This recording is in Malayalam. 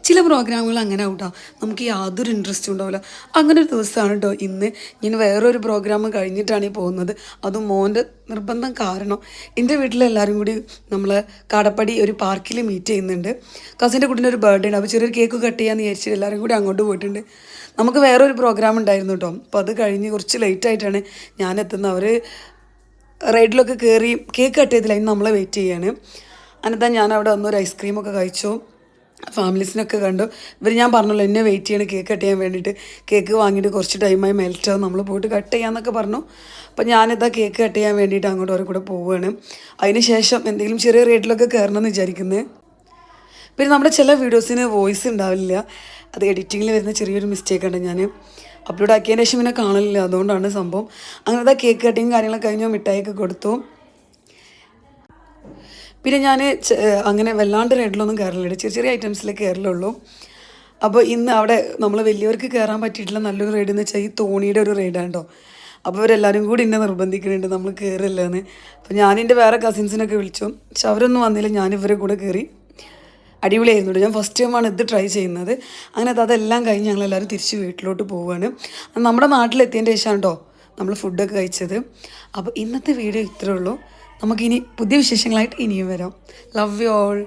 ചില പ്രോഗ്രാമുകൾ അങ്ങനെ ആവട്ടോ, നമുക്ക് യാതൊരു ഇൻട്രസ്റ്റും ഉണ്ടാവില്ല. അങ്ങനെ ഒരു ദിവസമാണ് കേട്ടോ ഇന്ന്. ഞാൻ വേറൊരു പ്രോഗ്രാം കഴിഞ്ഞിട്ടാണ് ഈ പോകുന്നത്. അതും മോൻ്റെ നിർബന്ധം കാരണം. എൻ്റെ വീട്ടിലെല്ലാവരും കൂടി നമ്മൾ കാടപ്പടി ഒരു പാർക്കിൽ മീറ്റ് ചെയ്യുന്നുണ്ട്. കസിൻ്റെ കുട്ടീൻ്റെ ഒരു ബർത്ത്ഡേ ഉണ്ട്. അപ്പോൾ ചെറിയൊരു കേക്ക് കട്ട് ചെയ്യാമെന്ന് വിചാരിച്ച് എല്ലാവരും കൂടി അങ്ങോട്ട് പോയിട്ടുണ്ട്. നമുക്ക് വേറൊരു പ്രോഗ്രാം ഉണ്ടായിരുന്നു കേട്ടോ. അപ്പോൾ അത് കഴിഞ്ഞ് കുറച്ച് ലേറ്റായിട്ടാണ് ഞാൻ എത്തുന്നത്. അവർ റൈഡിലൊക്കെ കയറി കേക്ക് കട്ട് ചെയ്തില്ല, അതിന് നമ്മളെ വെയിറ്റ് ചെയ്യാണ്. എന്നിട്ട് ഞാൻ അവിടെ വന്നൊരു ഐസ്ക്രീമൊക്കെ കഴിച്ചു, ഫാമിലീസിനൊക്കെ കണ്ടു. ഞാൻ പറഞ്ഞല്ലോ എന്നെ വെയിറ്റ് ചെയ്യണം കേക്ക് കട്ട് ചെയ്യാൻ വേണ്ടിയിട്ട്. കേക്ക് വാങ്ങിയിട്ട് കുറച്ച് ടൈമായി മെൽറ്റാവും, നമ്മൾ പോയിട്ട് കട്ട് ചെയ്യാമെന്നൊക്കെ പറഞ്ഞു. അപ്പോൾ ഞാനിതാ കേക്ക് കട്ട് ചെയ്യാൻ വേണ്ടിയിട്ട് അങ്ങോട്ട് അവരെ കൂടെ പോവുകയാണ്. അതിന് ശേഷം എന്തെങ്കിലും ചെറിയ റേറ്റിലൊക്കെ കയറണമെന്ന് വിചാരിക്കുന്നത്. പിന്നെ നമ്മുടെ ചില വീഡിയോസിന് വോയിസ് ഉണ്ടാവില്ല, അത് എഡിറ്റിങ്ങിൽ വരുന്ന ചെറിയൊരു മിസ്റ്റേക്കാണ്. ഞാൻ അപ്ലോഡ് ആക്കിയതിന് ശേഷം പിന്നെ കാണലില്ല, അതുകൊണ്ടാണ് സംഭവം. അങ്ങനത്തെ കേക്ക് കട്ടിങ് കാര്യങ്ങളൊക്കെ കഴിഞ്ഞു, മിഠായിയൊക്കെ കൊടുത്തു. പിന്നെ ഞാൻ അങ്ങനെ വല്ലാണ്ട് റൈഡിലൊന്നും കയറലില്ല, ചെറിയ ചെറിയ ഐറ്റംസിലേ കയറലുള്ളൂ. അപ്പോൾ ഇന്ന് അവിടെ നമ്മൾ വലിയവർക്ക് കയറാൻ പറ്റിയിട്ടുള്ള നല്ലൊരു റൈഡ് എന്ന് വെച്ചാൽ ഈ തോണിയുടെ ഒരു റൈഡാണ് കേട്ടോ. അപ്പോൾ അവരെല്ലാവരും കൂടി എന്നെ നിർബന്ധിക്കുന്നുണ്ട് നമ്മൾ കയറില്ലെന്ന്. അപ്പോൾ ഞാനെൻ്റെ വേറെ കസിൻസിനൊക്കെ വിളിച്ചു, പക്ഷെ അവരൊന്നും വന്നില്ല. ഞാനിവരെ കൂടെ കയറി. അടിപൊളിയായിരുന്നു. ഞാൻ ഫസ്റ്റ് ടൈമാണ് ഇത് ട്രൈ ചെയ്യുന്നത്. അങ്ങനെ അതെല്ലാം കഴിഞ്ഞ് ഞങ്ങളെല്ലാവരും തിരിച്ച് വീട്ടിലോട്ട് പോവുകയാണ്. നമ്മുടെ നാട്ടിലെത്തിയതിൻ്റെ ശേഷമാണ് കേട്ടോ നമ്മൾ ഫുഡൊക്കെ കഴിച്ചത്. അപ്പോൾ ഇന്നത്തെ വീഡിയോ ഇത്രയേ ഉള്ളൂ. നമുക്കിനി പുതിയ വിശേഷങ്ങളായിട്ട് ഇനിയും വരാം. Love you all.